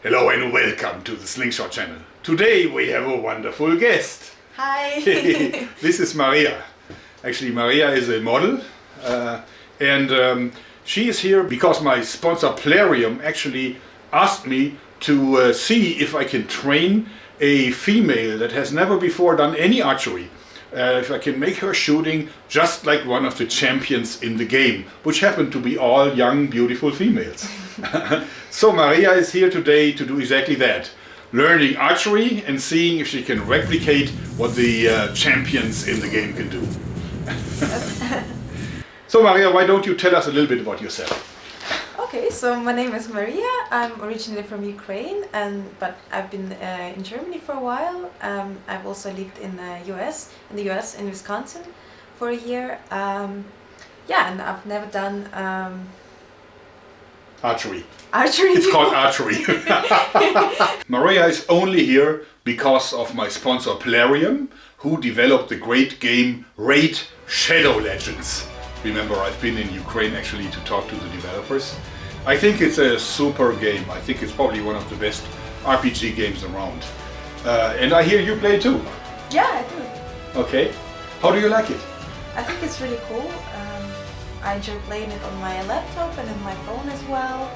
Hello and welcome to the Slingshot channel. Today we have a wonderful guest. Hi! This is Maria. Actually, Maria is a model and she is here because my sponsor Plarium actually asked me to see if I can train a female that has never before done any archery. If I can make her shooting just like one of the champions in the game, which happen to be all young, beautiful females. So Maria is here today to do exactly that. Learning archery and seeing if she can replicate what the champions in the game can do. So Maria, why don't you tell us a little bit about yourself? Okay, so my name is Maria. I'm originally from Ukraine, but I've been in Germany for a while. I've also lived in the US, in Wisconsin, for a year. Yeah, and I've never done Archery. Archery. It's called archery. Maria is only here because of my sponsor Plarium, who developed the great game Raid Shadow Legends. Remember, I've been in Ukraine actually to talk to the developers. I think it's a super game. I think it's probably one of the best RPG games around. And I hear you play too. Yeah, I do. Okay. How do you like it? I think it's really cool. I enjoy playing it on my laptop and on my phone as well.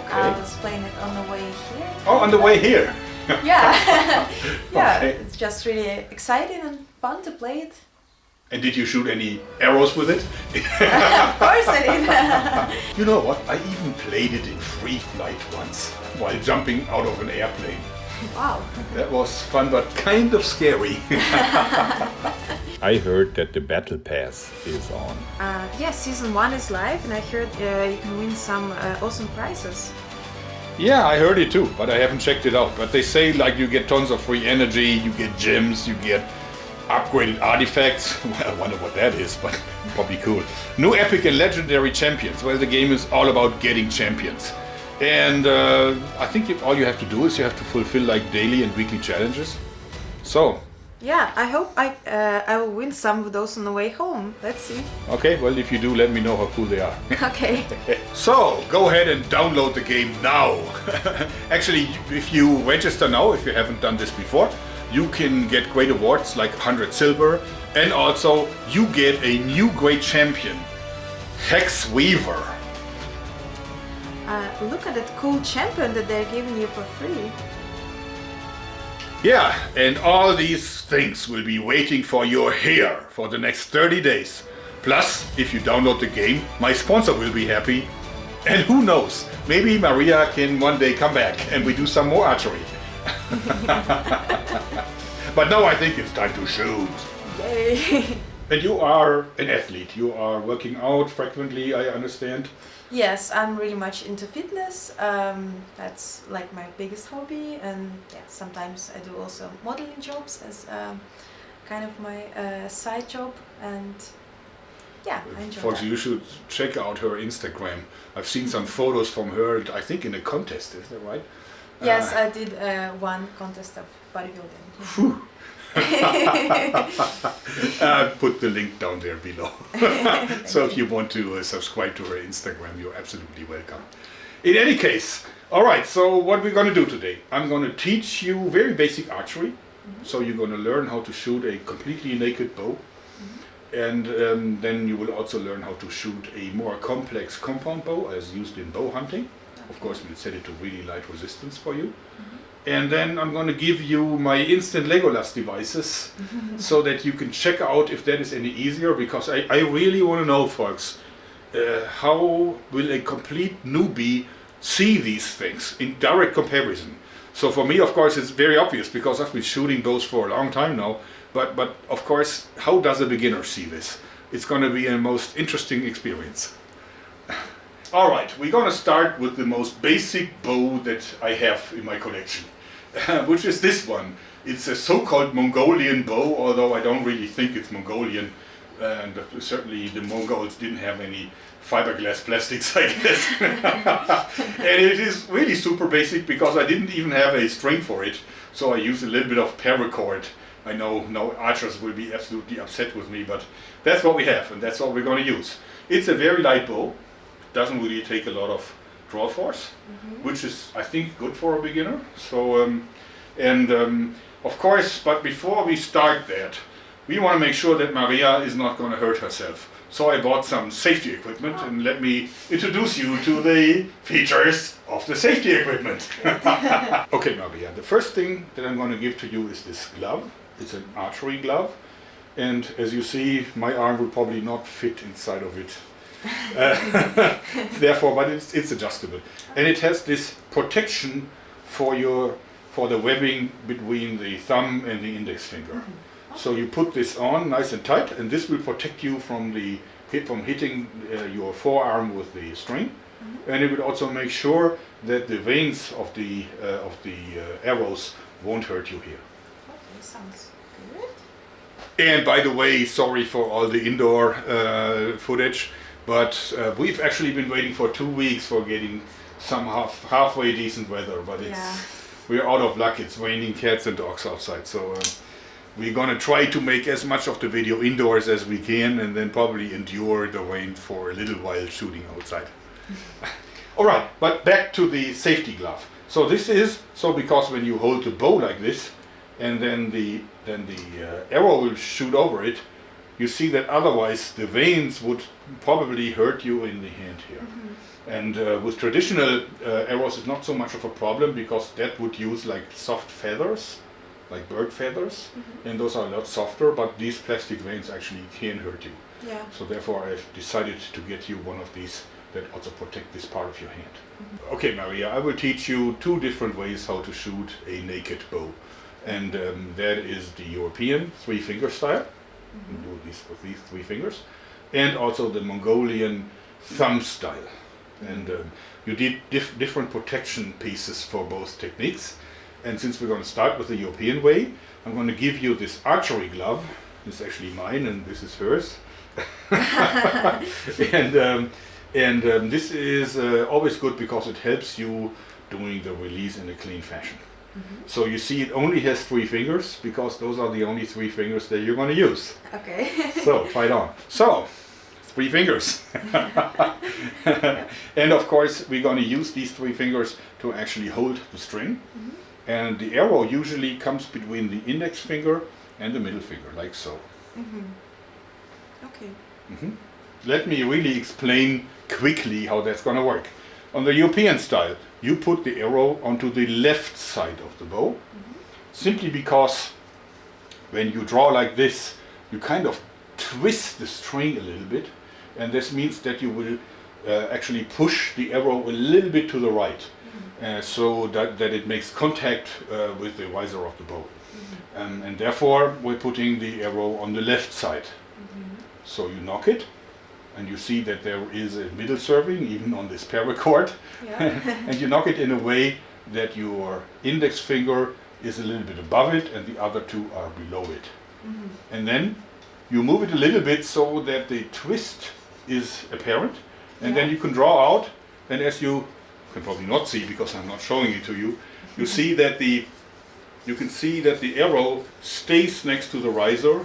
Okay. I was playing it on the way here. Oh, on the way here. Yeah. Yeah, Okay. it's just really exciting and fun to play it. And did you shoot any arrows with it? Of course I did. You know what? I even played it in free flight once while jumping out of an airplane. Wow. That was fun, but kind of scary. I heard that the Battle Pass is on. Yes, season 1 is live, and I heard you can win some awesome prizes. Yeah, I heard it too, but I haven't checked it out. But they say like you get tons of free energy, you get gems, you get upgraded artifacts. Well, I wonder what that is, but probably cool. New epic and legendary champions. Well, the game is all about getting champions. And I think all you have to do is you have to fulfill like daily and weekly challenges. So. Yeah, I hope I will win some of those on the way home. Let's see. Okay, well if you do, let me know how cool they are. Okay. So, go ahead and download the game now. Actually, if you register now, if you haven't done this before, you can get great awards like 100 silver, and also you get a new great champion, Hex Weaver. Look at that cool champion that they're giving you for free. Yeah, and all these things will be waiting for you here for the next 30 days. Plus, if you download the game, my sponsor will be happy. And who knows, maybe Maria can one day come back and we do some more archery. But now I think it's time to shoot. Yay! And you are an athlete. You are working out frequently, I understand. Yes, I'm really much into fitness. That's like my biggest hobby, and yeah, sometimes I do also modeling jobs as kind of my side job, and yeah, I enjoy Folks, that. you should check out her Instagram. I've seen some photos from her, I think in a contest, is that right? Yes, I did one contest of bodybuilding. Phew. Put the link down there below. So if you want to subscribe to her Instagram, you're absolutely welcome. In any case, all right, so what we're going to do today, I'm going to teach you very basic archery. Mm-hmm. So you're going to learn how to shoot a completely naked bow. Mm-hmm. And then you will also learn how to shoot a more complex compound bow as used in bow hunting. Okay. Of course, we'll set it to really light resistance for you. Mm-hmm. And then I'm going to give you my instant Legolas devices so that you can check out if that is any easier, because I really want to know, folks, how will a complete newbie see these things in direct comparison? So for me, of course, it's very obvious because I've been shooting bows for a long time now, but of course, how does a beginner see this? It's going to be a most interesting experience. All right, we're going to start with the most basic bow that I have in my collection, which is this one. It's a so-called Mongolian bow, although I don't really think it's Mongolian. And certainly the Mongols didn't have any fiberglass plastics, I guess. And it is really super basic because I didn't even have a string for it. So I used a little bit of paracord. I know no archers will be absolutely upset with me, but that's what we have and that's what we're going to use. It's a very light bow. Doesn't really take a lot of draw force, which is, I think, good for a beginner. So, of course, but before we start that, we want to make sure that Maria is not going to hurt herself. So I bought some safety equipment, and let me introduce you to the features of the safety equipment. Okay, Maria, the first thing that I'm going to give to you is this glove. It's an archery glove, and as you see, my arm will probably not fit inside of it. Therefore, but it's adjustable, and it has this protection for the webbing between the thumb and the index finger. So you put this on nice and tight, and this will protect you from hitting your forearm with the string, and it will also make sure that the veins of the arrows won't hurt you here. Okay, sounds good. And by the way, sorry for all the indoor footage, but we've actually been waiting for 2 weeks for getting some halfway decent weather, but we're out of luck. It's raining cats and dogs outside, so we're gonna try to make as much of the video indoors as we can, and then probably endure the rain for a little while shooting outside. All right, but back to the safety glove. So this is because when you hold the bow like this, and then the arrow will shoot over it, you see that otherwise the veins would probably hurt you in the hand here. And with traditional arrows, it's not so much of a problem, because that would use like soft feathers, like bird feathers, and those are a lot softer, but these plastic veins actually can hurt you. Yeah. So therefore I've decided to get you one of these that also protect this part of your hand. Okay, Maria, I will teach you 2 different ways how to shoot a naked bow. And that is the European 3-finger style. You do this with these 3 fingers. And also the Mongolian thumb style. And you did different protection pieces for both techniques. And since we're going to start with the European way, I'm going to give you this archery glove. This is actually mine, and this is hers. and this is always good because it helps you doing the release in a clean fashion. So you see, it only has 3 fingers, because those are the only 3 fingers that you're going to use. Okay. So try it on. So 3 fingers. And of course, we're going to use these 3 fingers to actually hold the string. And the arrow usually comes between the index finger and the middle finger, like so. Okay. Let me really explain quickly how that's going to work. On the European style, you put the arrow onto the left side of the bow, simply because when you draw like this, you kind of twist the string a little bit, and this means that you will actually push the arrow a little bit to the right, so that it makes contact with the visor of the bow. And therefore we're putting the arrow on the left side. So you knock it, and you see that there is a middle serving even on this paracord. And you knock it in a way that your index finger is a little bit above it and the other 2 are below it. And then you move it a little bit so that the twist is apparent, and then you can draw out, and as you can probably not see because I'm not showing it to you, you see that you can see that the arrow stays next to the riser,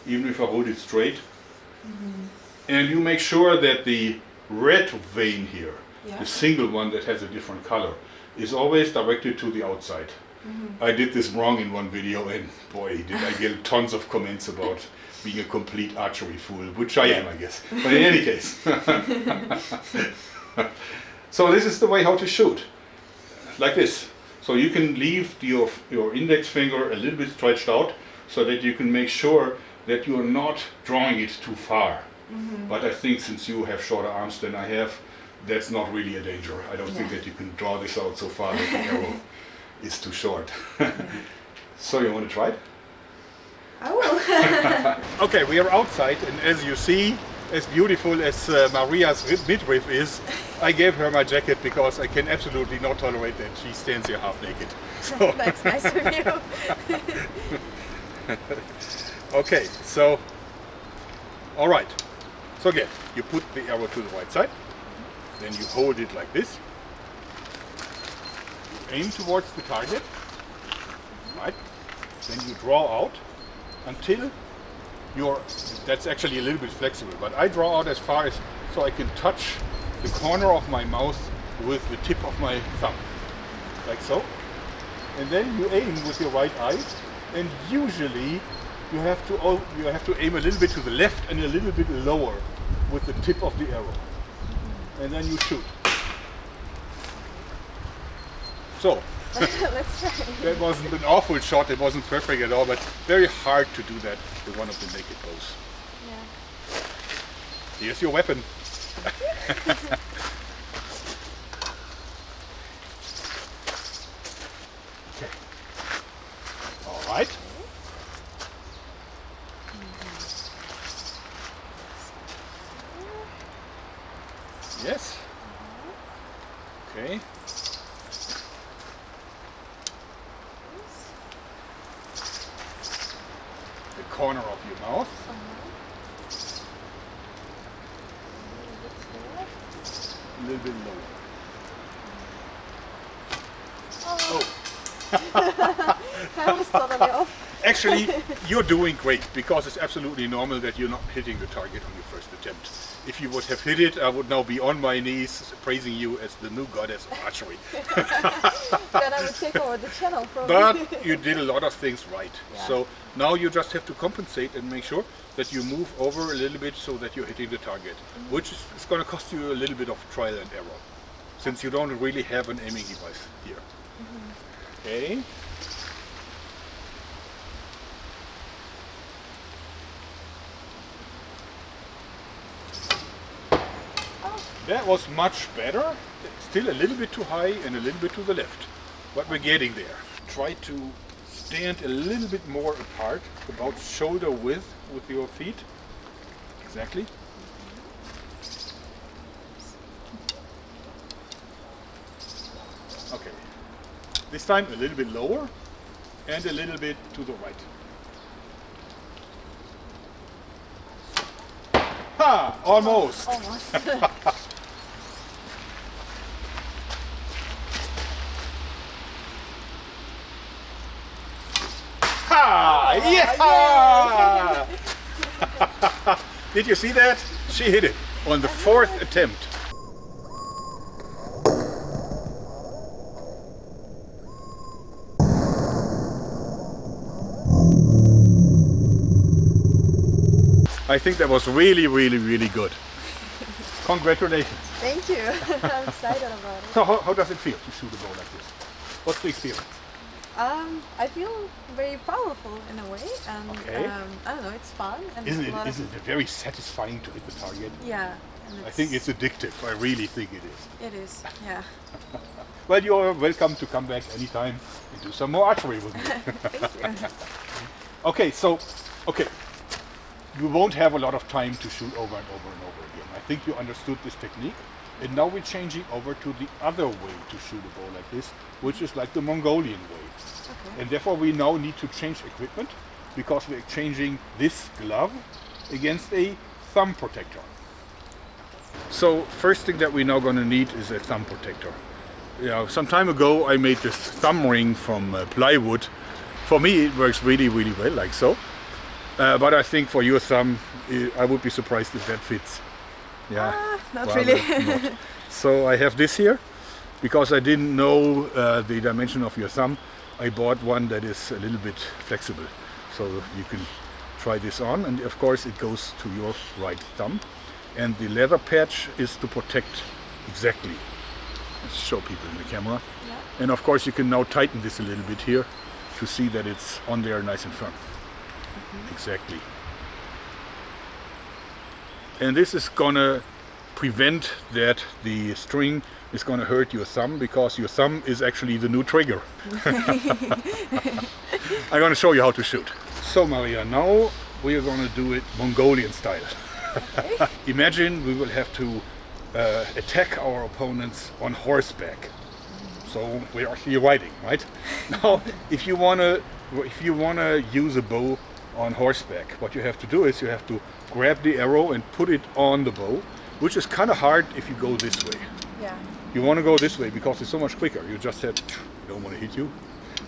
even if I hold it straight. And you make sure that the red vein here, the single one that has a different color, is always directed to the outside. I did this wrong in one video, and boy, did I get tons of comments about being a complete archery fool, which I am, I guess. But in any case. So this is the way how to shoot, like this. So you can leave your index finger a little bit stretched out, so that you can make sure that you are not drawing it too far. But I think since you have shorter arms than I have, that's not really a danger. I don't think that you can draw this out so far that the arrow is too short. So you want to try it? I will. Okay, we are outside, and as you see, as beautiful as Maria's midriff is, I gave her my jacket because I can absolutely not tolerate that she stands here half naked. So That's nice of you. okay, so, all right. So again, you put the arrow to the right side, then you hold it like this. You aim towards the target, right? Then you draw out until that's actually a little bit flexible, but I draw out as far as so I can touch the corner of my mouth with the tip of my thumb, like so. And then you aim with your right eye, and usually you have to aim a little bit to the left and a little bit lower with the tip of the arrow, and then you shoot. So Let's try. that wasn't an awful shot. It wasn't perfect at all, but very hard to do that with one of the naked bows. Yeah. Here's your weapon. Okay. All right. Yes. Okay. The corner of your mouth. A little bit lower. Oh. I was totally off. Actually, you're doing great, because it's absolutely normal that you're not hitting the target on your first attempt. If you would have hit it, I would now be on my knees praising you as the new goddess of archery. Then I would take over the channel probably. But you did a lot of things right. Yeah. So now you just have to compensate and make sure that you move over a little bit so that you're hitting the target, which is going to cost you a little bit of trial and error, since you don't really have an aiming device here. Okay. That was much better. Still a little bit too high and a little bit to the left, but we're getting there. Try to stand a little bit more apart, about shoulder width with your feet. Exactly. Okay. This time a little bit lower and a little bit to the right. Ha! Almost. Almost. Ha! Yeah! Did you see that? She hit it on the fourth attempt. I think that was really, really, really good. Congratulations. Thank you. I'm excited about it. So how does it feel to shoot a bow like this? What's the experience? I feel very powerful in a way, and Okay. I don't know, it's fun. And Isn't a lot it very satisfying to hit the target? Yeah. And I think it's addictive. I really think it is. It is, yeah. Well, you're welcome to come back anytime and do some more archery with me. Thank you. Okay, you won't have a lot of time to shoot over and over and over again. I think you understood this technique, and now we're changing over to the other way to shoot a bow like this, which is like the Mongolian way. Okay. And therefore we now need to change equipment, because we're changing this glove against a thumb protector. So first thing that we're now going to need is a thumb protector. Some time ago I made this thumb ring from plywood. For me it works really, really well, like so. But I think for your thumb, I would be surprised if that fits. Yeah, Not rather really. not. So I have this here, because I didn't know the dimension of your thumb. I bought one that is a little bit flexible, so you can try this on, and of course it goes to your right thumb. And the leather patch is to protect exactly. Let's show people in the camera. Yeah. And of course you can now tighten this a little bit here to see that it's on there nice and firm. Exactly. And this is gonna prevent that the string is gonna hurt your thumb, because your thumb is actually the new trigger. I'm gonna show you how to shoot. So Maria, now we are gonna do it Mongolian style. Okay. Imagine we will have to attack our opponents on horseback. So we are actually riding, right? Now, if you wanna use a bow on horseback, what you have to do is you have to grab the arrow and put it on the bow, which is kind of hard if you go this way. Yeah. You want to go this way because it's so much quicker. You just have, don't want to hit you.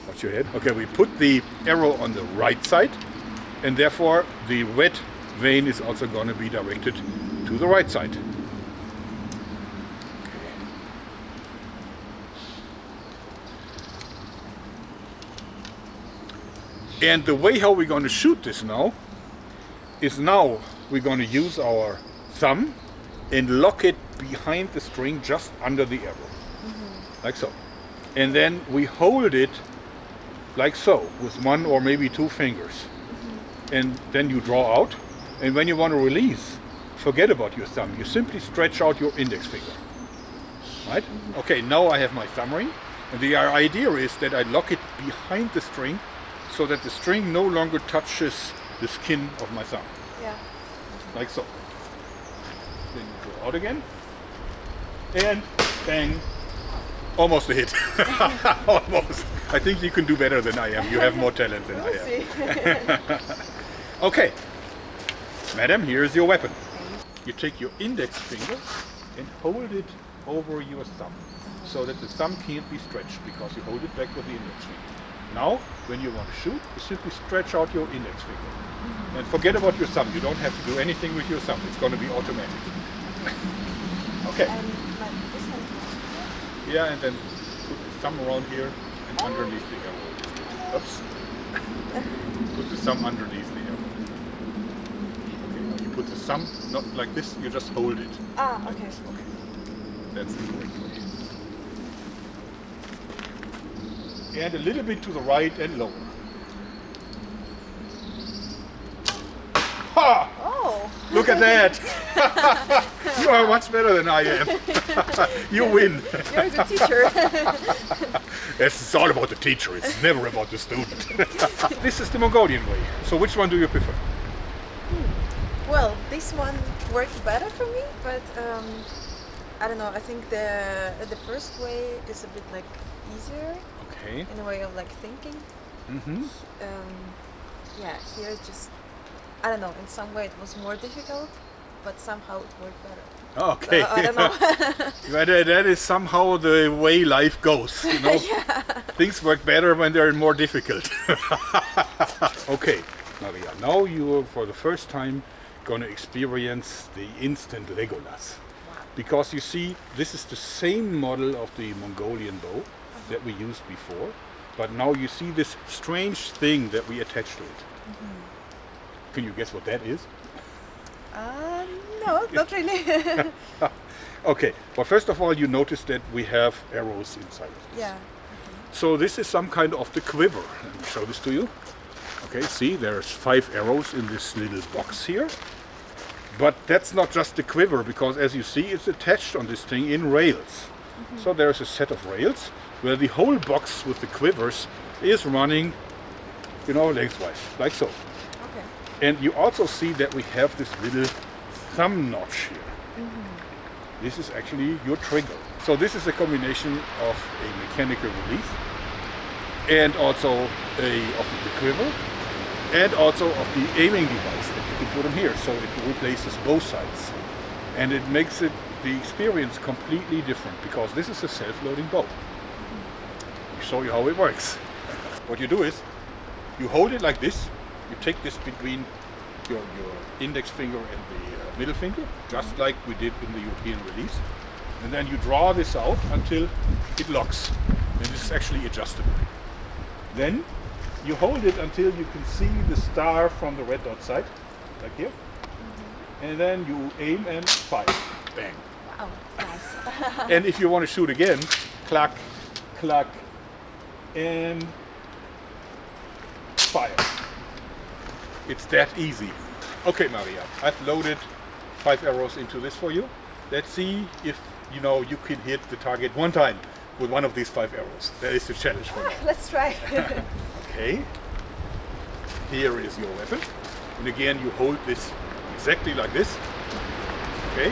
Watch your head. Okay, we put the arrow on the right side, and therefore the red vein is also going to be directed to the right side. And the way how we're going to shoot this now is now we're going to use our thumb and lock it behind the string just under the arrow, like so. And then we hold it like so with one or maybe two fingers. And then you draw out. And when you want to release, forget about your thumb. You simply stretch out your index finger. Right? Okay, now I have my thumb ring. And the idea is that I lock it behind the string so that the string no longer touches the skin of my thumb. Yeah. Like so. Then you draw out again. And bang. Almost a hit. Almost. I think you can do better than I am. You have more talent than I am. Okay. Madam, here's your weapon. You take your index finger and hold it over your thumb so that the thumb can't be stretched because you hold it back with the index finger. Now, when you want to shoot, you simply stretch out your index finger. And forget about your thumb. You don't have to do anything with your thumb. It's going to be automatic. Okay. Yeah, and then put the thumb around here and underneath the arrow. Oops. Put the thumb underneath the arrow. Okay, now you put the thumb not like this, you just hold it. Ah, like okay. this. Okay. That's the correct way. And a little bit to the right and lower. Ha! Oh. Look at that! You are much better than I am. You win. You're the teacher. It's all about the teacher. It's never about the student. This is the Mongolian way. So which one do you prefer? Well, this one worked better for me, but I don't know. I think the first way is a bit like easier Okay. in a way of like thinking. Mm-hmm. Yeah, here it's just I don't know. In some way it was more difficult, but somehow it worked better. Okay. So, I don't know. But that is somehow the way life goes. You know, Yeah. things work better when they're more difficult. Okay, Maria. Now you are for the first time going to experience the instant Legolas. Because you see, this is the same model of the Mongolian bow that we used before, but now you see this strange thing that we attached to it. Can you guess what that is? No, not really. Okay, well first of all you notice that we have arrows inside of this. Yeah. So this is some kind of the quiver. Let me show this to you. Okay, see there's 5 arrows in this little box here. But that's not just the quiver, because as you see it's attached on this thing in rails. So there's a set of rails where the whole box with the quivers is running, you know, lengthwise, like so. Okay. And you also see that we have this little thumb notch here. This is actually your trigger. So this is a combination of a mechanical release and also of the quiver and also of the aiming device that you can put in here. So it replaces both sides. And it makes it the experience completely different because this is a self-loading bow. I'll show you how it works. What you do is you hold it like this. You take this between your index finger and the middle finger, just like we did in the European release. And then you draw this out until it locks. And this is actually adjustable. Then you hold it until you can see the star from the red dot side, like here. And then you aim and fire. Bang. Wow, nice. And if you want to shoot again, clack, clack, and fire. It's that easy. Okay, Maria, I've loaded 5 arrows into this for you. Let's see if you can hit the target one time with one of these 5 arrows. That is the challenge for now. Let's try. Okay. Here is your weapon. And again, you hold this exactly like this. Okay.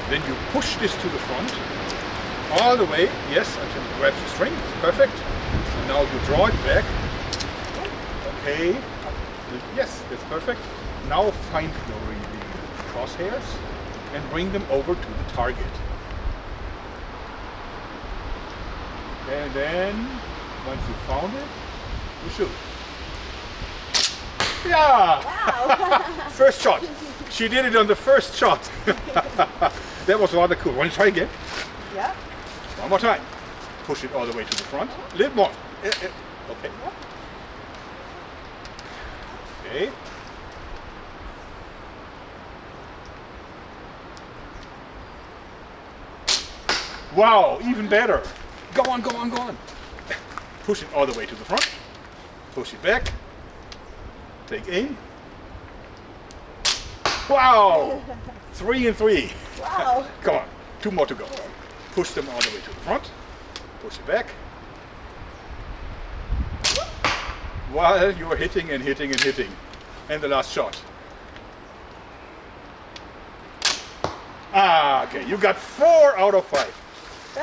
Then you push this to the front all the way. Yes, until it grabs the string. Perfect. And now you draw it back. Okay. Yes, that's perfect. Now find the crosshairs and bring them over to the target. And then, once you found it, you shoot. Yeah! Wow. First shot. She did it on the first shot. That was rather cool. Want to try again? Yeah. One more time. Push it all the way to the front. A little more. Okay. Okay. Wow, even better. Go on, go on, go on. Push it all the way to the front. Push it back. Take aim. Wow! 3 and 3. Wow. Come on, 2 more to go. Push them all the way to the front. Push it back. While you're hitting and hitting and hitting. And the last shot. Ah, okay, you got 4 out of 5.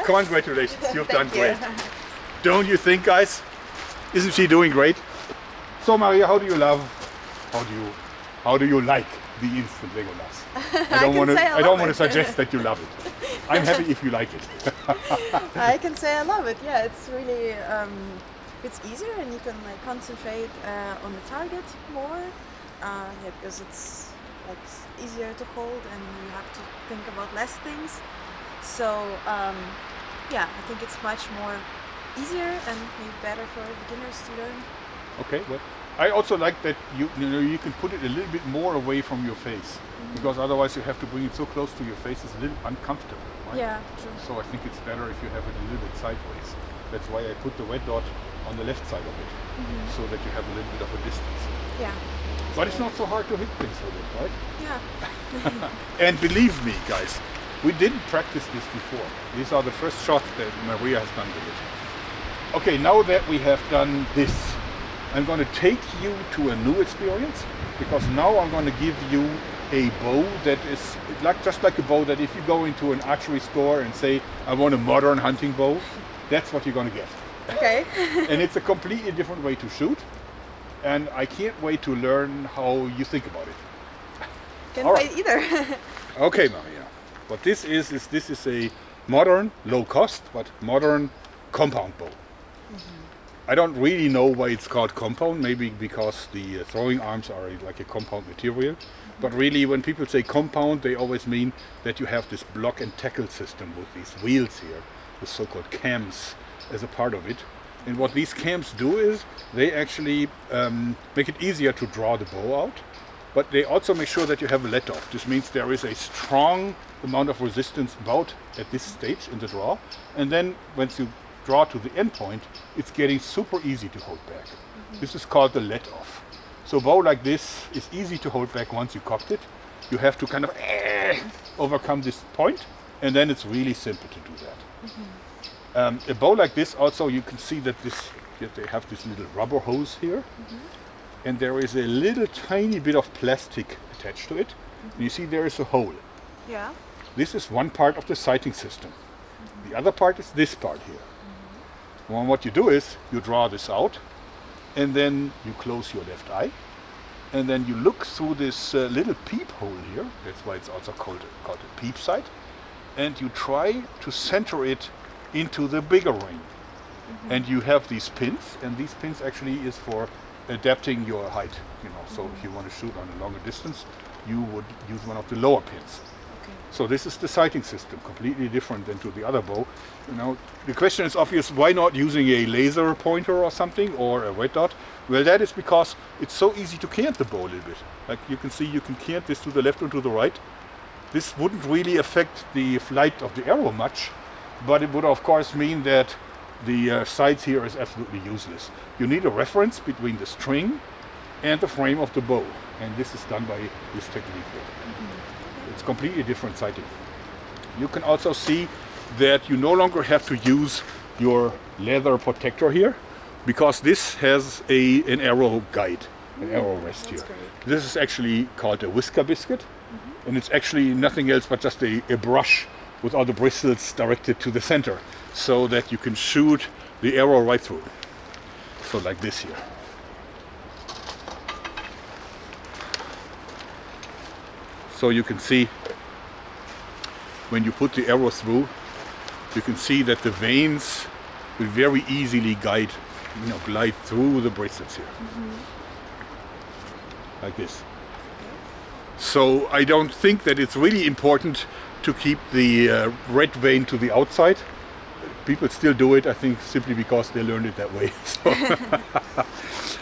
Congratulations, you've done great. Don't you think, guys? Isn't she doing great? So, Maria, how do you like the instant Lego loves? I don't want to suggest that you love it. I'm happy if you like it. I can say I love it. Yeah, it's really it's easier and you can like concentrate on the target more. Yeah, because it's like easier to hold and you have to think about less things. So yeah, I think it's much more easier and maybe better for beginners to learn. Okay, well, I also like that you can put it a little bit more away from your face, because otherwise you have to bring it so close to your face, it's a little uncomfortable, right? Yeah, true. So I think it's better if you have it a little bit sideways. That's why I put the red dot on the left side of it, so that you have a little bit of a distance. Yeah. But it's not so hard to hit things with it, right? Yeah. And believe me, guys, we didn't practice this before. These are the first shots that Maria has done with it. Okay, now that we have done this, I'm going to take you to a new experience, because now I'm going to give you a bow that is just like a bow that if you go into an archery store and say, I want a modern hunting bow, that's what you're going to get. Okay. And it's a completely different way to shoot. And I can't wait to learn how you think about it. Can't All wait right. either. Okay, Maria. What this is a modern, low cost, but modern compound bow. I don't really know why it's called compound, maybe because the throwing arms are like a compound material. But really, when people say compound, they always mean that you have this block and tackle system with these wheels here, the so-called cams, as a part of it. And what these cams do is they actually make it easier to draw the bow out, but they also make sure that you have a let-off. This means there is a strong amount of resistance about at this stage in the draw, and then once you draw to the end point, it's getting super easy to hold back. This is called the let-off. So a bow like this is easy to hold back once you cocked it. You have to kind of overcome this point, and then it's really simple to do that. A bow like this also, you can see that they have this little rubber hose here, and there is a little tiny bit of plastic attached to it. And you see there is a hole. Yeah. This is one part of the sighting system. The other part is this part here. Well, what you do is you draw this out, and then you close your left eye, and then you look through this little peephole here. That's why it's also called a peep sight, and you try to center it into the bigger ring. And you have these pins, and these pins actually is for adapting your height. So if you want to shoot on a longer distance, you would use one of the lower pins. So this is the sighting system, completely different than to the other bow. The question is obvious, why not using a laser pointer or something, or a red dot? Well, that is because it's so easy to cant the bow a little bit. Like you can see, you can cant this to the left and to the right. This wouldn't really affect the flight of the arrow much, but it would of course mean that the sights here is absolutely useless. You need a reference between the string and the frame of the bow, and this is done by this technique here. It's completely different sighting. You can also see that you no longer have to use your leather protector here, because this has an arrow guide, an arrow rest here. Great. This is actually called a whisker biscuit, and it's actually nothing else but just a brush with all the bristles directed to the center, so that you can shoot the arrow right through. So like this here. So you can see when you put the arrow through, you can see that the veins will very easily glide through the bristles here. Like this. So I don't think that it's really important to keep the red vein to the outside. People still do it, I think, simply because they learned it that way.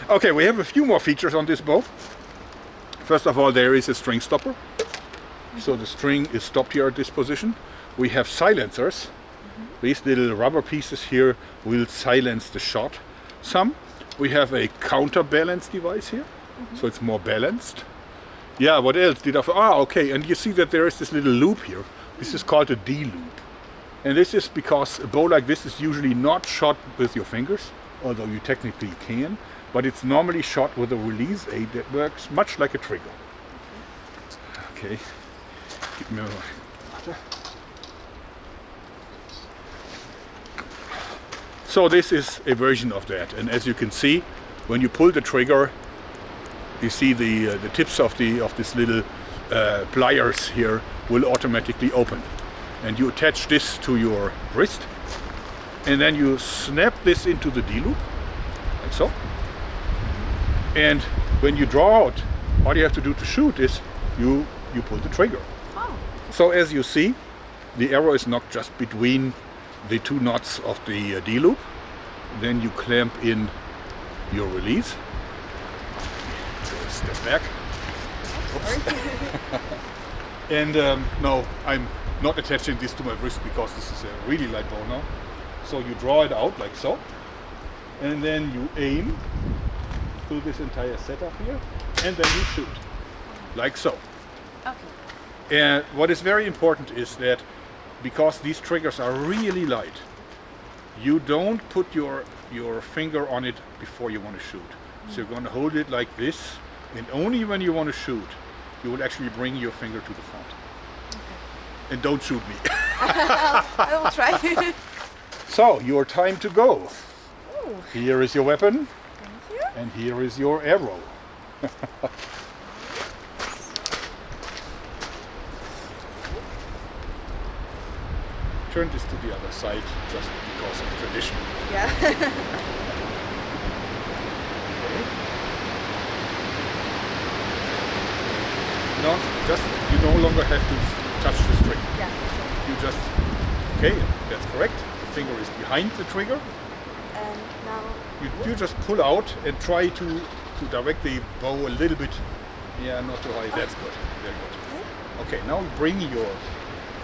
So Okay, we have a few more features on this bow. First of all, there is a string stopper. So the string is stopped here at this position. We have silencers. These little rubber pieces here will silence the shot some. We have a counterbalance device here, so it's more balanced. Yeah, what else did I... okay, and you see that there is this little loop here. This is called a D-loop. And this is because a bow like this is usually not shot with your fingers, although you technically can, but it's normally shot with a release aid that works much like a trigger. Okay, give me a water. So this is a version of that, and as you can see, when you pull the trigger, you see the tips of this little pliers here will automatically open, and you attach this to your wrist, and then you snap this into the D-loop, like so. And when you draw out, all you have to do to shoot is you pull the trigger. Oh. So as you see, the arrow is knocked just between the two knots of the D-loop. Then you clamp in your release. Step back. And no, I'm not attaching this to my wrist because this is a really light bow now. So you draw it out like so, and then you aim through this entire setup here, and then you shoot like so. Okay. And what is very important is that because these triggers are really light, you don't put your finger on it before you want to shoot. So you're going to hold it like this, and only when you want to shoot, you will actually bring your finger to the front. Okay. And don't shoot me. I will try. So, your time to go. Ooh. Here is your weapon, Thank you. and here is your arrow. Turn this to the other side just because of tradition. Yeah. No, just you no longer have to touch the string. Yeah. You just, okay, that's correct. The finger is behind the trigger. And now. You just pull out and try to direct the bow a little bit. Yeah, not too high. That's good. Very good. Okay, now bring your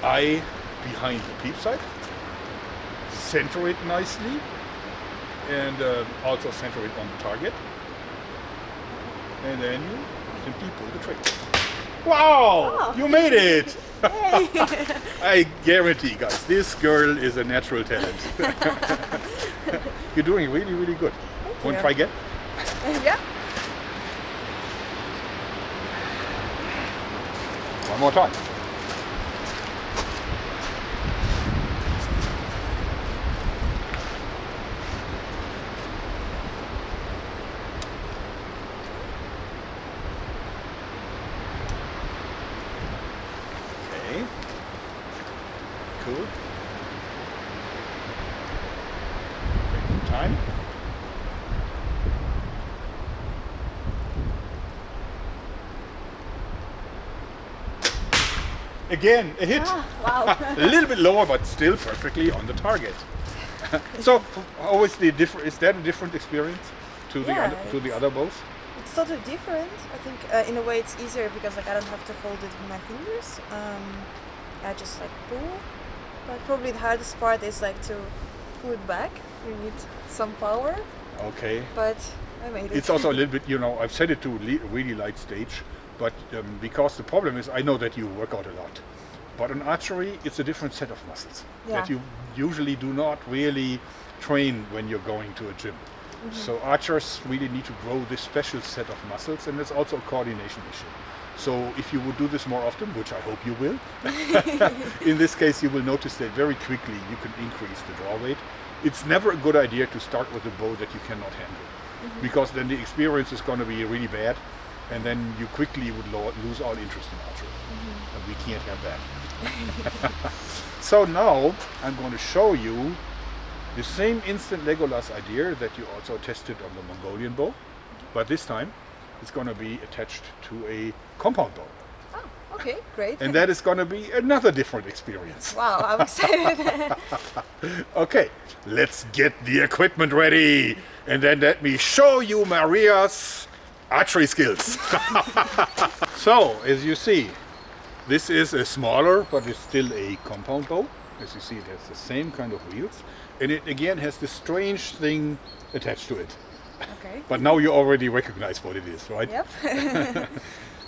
eye behind the peep sight. Center it nicely, and also center it on the target. And then you simply pull the trigger. Wow! Oh. You made it! Yay. I guarantee, guys, this girl is a natural talent. You're doing really, really good. Want to try again? Yeah. One more time. Okay. Cool. Take your time. Again, a hit. Ah, wow. A little bit lower, but still perfectly on the target. So, always is that a different experience to the other bows? It's totally different. I think in a way it's easier because like I don't have to hold it with my fingers. I just like pull. But probably the hardest part is like to pull it back. You need some power. Okay. But I made it. It's also a little bit, I've set it to really light stage, but because the problem is, I know that you work out a lot. But on archery, it's a different set of muscles that you usually do not really train when you're going to a gym. Mm-hmm. So archers really need to grow this special set of muscles, and it's also a coordination issue. So if you would do this more often, which I hope you will, in this case you will notice that very quickly you can increase the draw weight. It's never a good idea to start with a bow that you cannot handle, because then the experience is going to be really bad, and then you quickly would lose all interest in archery, and we can't have that. So now I'm going to show you the same instant Legolas idea that you also tested on the Mongolian bow, but this time it's going to be attached to a compound bow. Oh, okay, great. And that is going to be another different experience. Wow, I'm excited. Okay, let's get the equipment ready. And then let me show you Maria's archery skills. So, as you see, this is a smaller, but it's still a compound bow. As you see, it has the same kind of wheels. And it again has this strange thing attached to it. Okay. But now you already recognize what it is, right? Yep.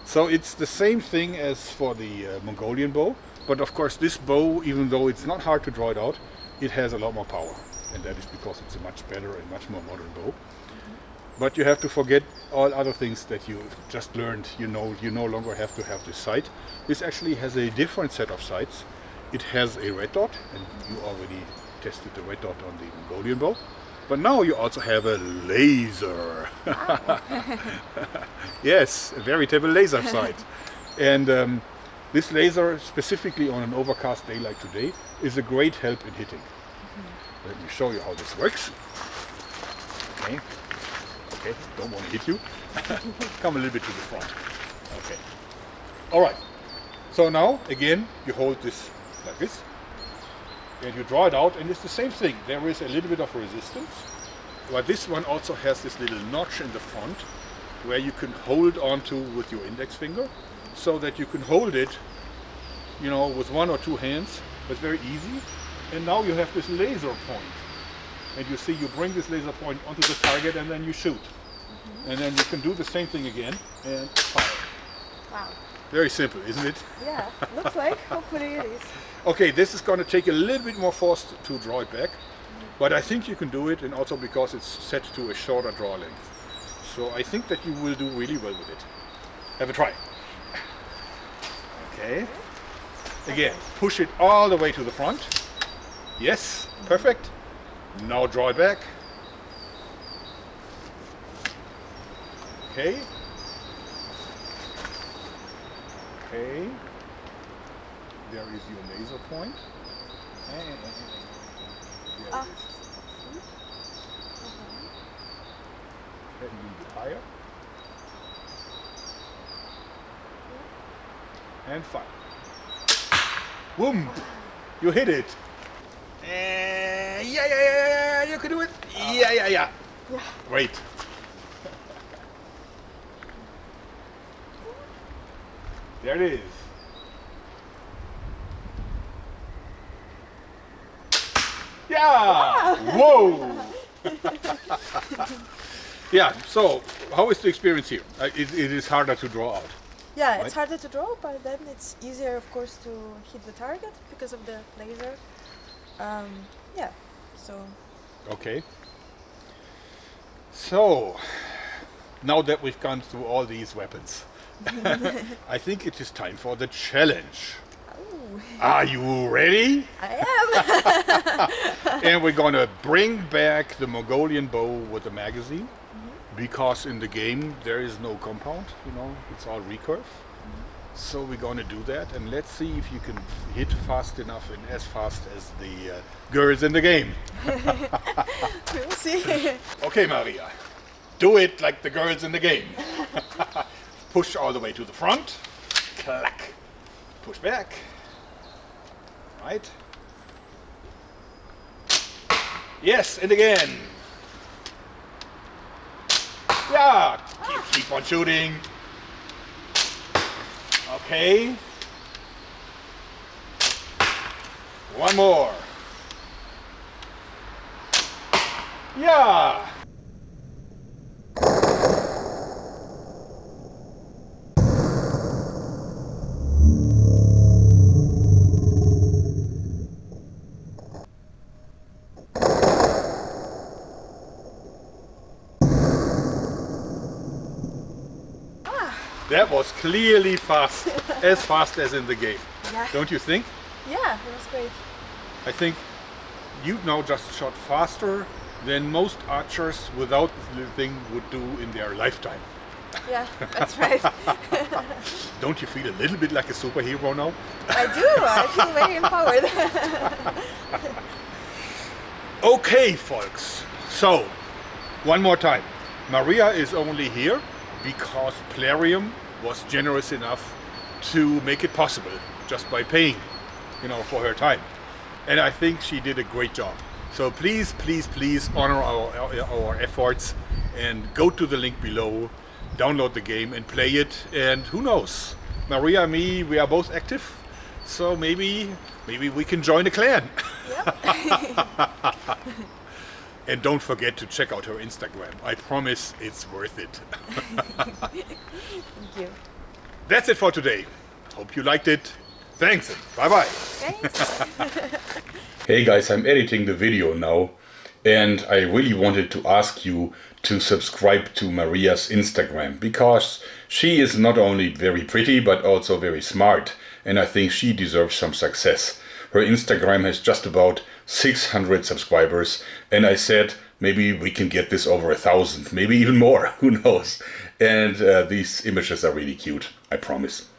So it's the same thing as for the Mongolian bow. But of course this bow, even though it's not hard to draw it out, it has a lot more power. And that is because it's a much better and much more modern bow. But you have to forget all other things that you just learned. You know, you no longer have to have this sight. This actually has a different set of sights. It has a red dot, and you already tested the red dot on the Mongolian bow. But now you also have a laser. Yes, a veritable laser sight. And this laser, specifically on an overcast day like today, is a great help in hitting. Let me show you how this works. Okay. Okay, don't want to hit you. Come a little bit to the front. Okay. All right. So now, again, you hold this like this. And you draw it out, and it's the same thing. There is a little bit of resistance. But this one also has this little notch in the front where you can hold onto with your index finger, so that you can hold it, you know, with one or two hands. That's very easy. And now you have this laser point. And you see, you bring this laser point onto the target and then you shoot. And then you can do the same thing again and fire. Wow. Very simple, isn't it? Yeah, looks like. Hopefully it is. Okay, this is going to take a little bit more force to draw it back. But I think you can do it, and also because it's set to a shorter draw length. So I think that you will do really well with it. Have a try. Okay. Again, push it all the way to the front. Yes, perfect. Now draw it back. Okay. Okay. There is your laser point. And there it is. A little bit higher. And fire. Boom! You hit it. Yeah, you can do it. Yeah. Great. There it is. Yeah! Whoa! Yeah, so how is the experience here? It is harder to draw out. Yeah, Right. it's harder to draw, but then it's easier, of course, to hit the target because of the laser. Yeah, so. Okay. So, now that we've gone through all these weapons, I think it is time for the challenge. Oh, Are you ready? I am! And we're gonna bring back the Mongolian bow with the magazine, because in the game there is no compound, you know, it's all recurve. So we're gonna do that, and let's see if you can hit fast enough and as fast as the girls in the game. We'll see. Okay, Maria, do it like the girls in the game. Push all the way to the front, clack, push back, right. Yes, and again. Yeah, keep on shooting. Okay. One more. Yeah. That was clearly fast, as fast as in the game. Yeah. Don't you think? Yeah, it was great. I think you now just shot faster than most archers without this little thing would do in their lifetime. Yeah, that's right. Don't you feel a little bit like a superhero now? I do. I feel very empowered. Okay, folks. So, one more time. Maria is only here because Plarium was generous enough to make it possible just by paying, you know, for her time. And I think she did a great job. So please, please, please honor our efforts and go to the link below, download the game and play it. And who knows, Maria and me, we are both active, so maybe we can join a clan. Yep. And don't forget to check out her Instagram. I promise it's worth it. Thank you. That's it for today. Hope you liked it. Thanks and bye-bye. Thanks. Hey guys, I'm editing the video now, and I really wanted to ask you to subscribe to Maria's Instagram, because she is not only very pretty but also very smart, and I think she deserves some success. Her Instagram has just about 600 subscribers, and I said maybe we can get this over 1,000, maybe even more, who knows. And these images are really cute, I promise.